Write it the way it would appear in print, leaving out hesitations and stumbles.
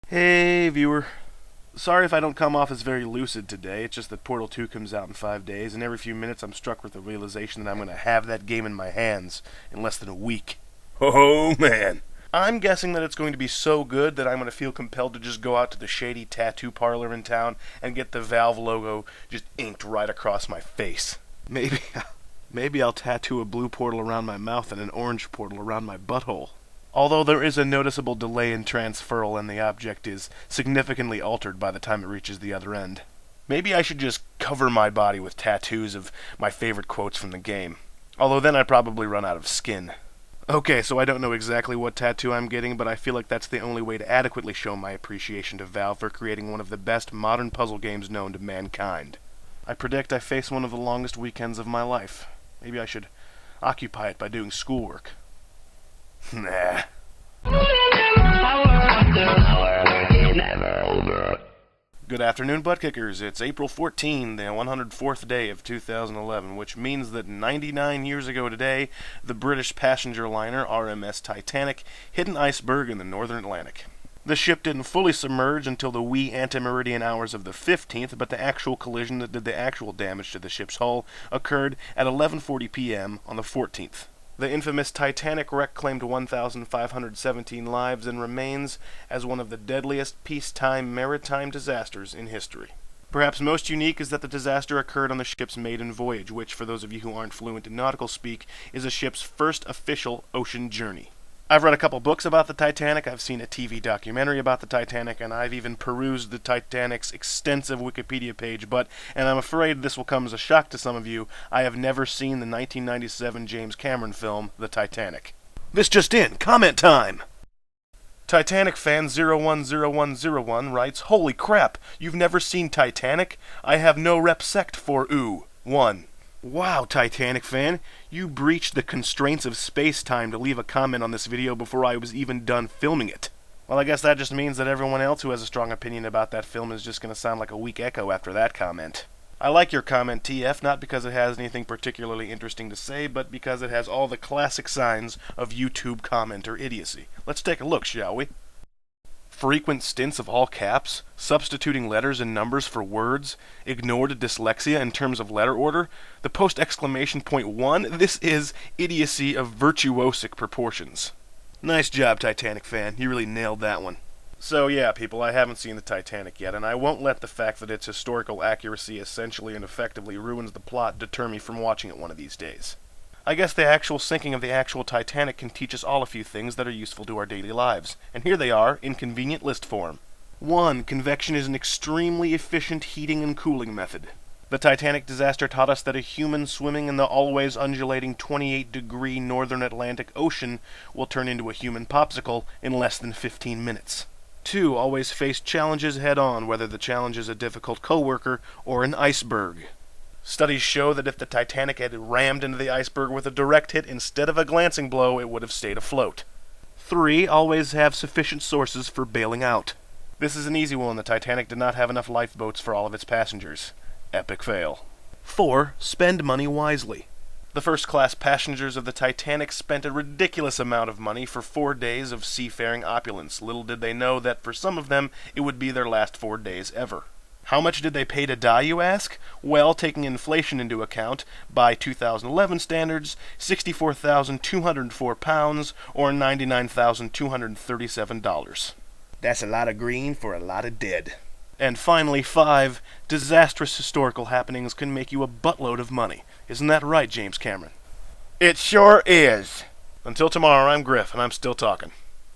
Hey, viewer. Sorry if I don't come off as very lucid today. It's just that Portal 2 comes out in 5 days, and every few minutes I'm struck with the realization that I'm going to have that game in my hands in less than a week. Oh, man. I'm guessing that it's going to be so good that I'm going to feel compelled to just go out to the shady tattoo parlor in town and get the Valve logo just inked right across my face. Maybe I'll tattoo a blue portal around my mouth and an orange portal around my butthole. Although there is a noticeable delay in transferal and the object is significantly altered by the time it reaches the other end. Maybe I should just cover my body with tattoos of my favorite quotes from the game. Although then I'd probably run out of skin. Okay, so I don't know exactly what tattoo I'm getting, but I feel like that's the only way to adequately show my appreciation to Valve for creating one of the best modern puzzle games known to mankind. I predict I face one of the longest weekends of my life. Maybe I should occupy it by doing schoolwork. Nah. Good afternoon, butt kickers. It's April 14, the 104th day of 2011, which means that 99 years ago today, the British passenger liner RMS Titanic hit an iceberg in the northern Atlantic. The ship didn't fully submerge until the wee antemeridian hours of the 15th, but the actual collision that did the actual damage to the ship's hull occurred at 11:40 p.m. on the 14th. The infamous Titanic wreck claimed 1,517 lives and remains as one of the deadliest peacetime maritime disasters in history. Perhaps most unique is that the disaster occurred on the ship's maiden voyage, which, for those of you who aren't fluent in nautical speak, is a ship's first official ocean journey. I've read a couple books about the Titanic, I've seen a TV documentary about the Titanic, and I've even perused the Titanic's extensive Wikipedia page, and I'm afraid this will come as a shock to some of you, I have never seen the 1997 James Cameron film, The Titanic. This just in, comment time! Titanic fan 010101 writes, "Holy crap, you've never seen Titanic? I have no respect for 1. Wow, Titanic fan, you breached the constraints of space-time to leave a comment on this video before I was even done filming it. Well, I guess that just means that everyone else who has a strong opinion about that film is just going to sound like a weak echo after that comment. I like your comment, TF, not because it has anything particularly interesting to say, but because it has all the classic signs of YouTube commenter idiocy. Let's take a look, shall we? Frequent stints of all caps, substituting letters and numbers for words, ignored dyslexia in terms of letter order, the post-exclamation point 1, this is idiocy of virtuosic proportions. Nice job, Titanic fan, you really nailed that one. So yeah, people, I haven't seen the Titanic yet, and I won't let the fact that its historical accuracy essentially and effectively ruins the plot deter me from watching it one of these days. I guess the actual sinking of the actual Titanic can teach us all a few things that are useful to our daily lives, and here they are in convenient list form. 1. Convection is an extremely efficient heating and cooling method. The Titanic disaster taught us that a human swimming in the always undulating 28-degree northern Atlantic Ocean will turn into a human popsicle in less than 15 minutes. 2. Always face challenges head-on, whether the challenge is a difficult coworker or an iceberg. Studies show that if the Titanic had rammed into the iceberg with a direct hit instead of a glancing blow, it would have stayed afloat. 3. Always have sufficient sources for bailing out. This is an easy one. The Titanic did not have enough lifeboats for all of its passengers. Epic fail. 4. Spend money wisely. The first-class passengers of the Titanic spent a ridiculous amount of money for 4 days of seafaring opulence. Little did they know that for some of them, it would be their last 4 days ever. How much did they pay to die, you ask? Well, taking inflation into account, by 2011 standards, £64,204, or $99,237. That's a lot of green for a lot of dead. And finally, 5, disastrous historical happenings can make you a buttload of money. Isn't that right, James Cameron? It sure is. Until tomorrow, I'm Griff, and I'm still talking.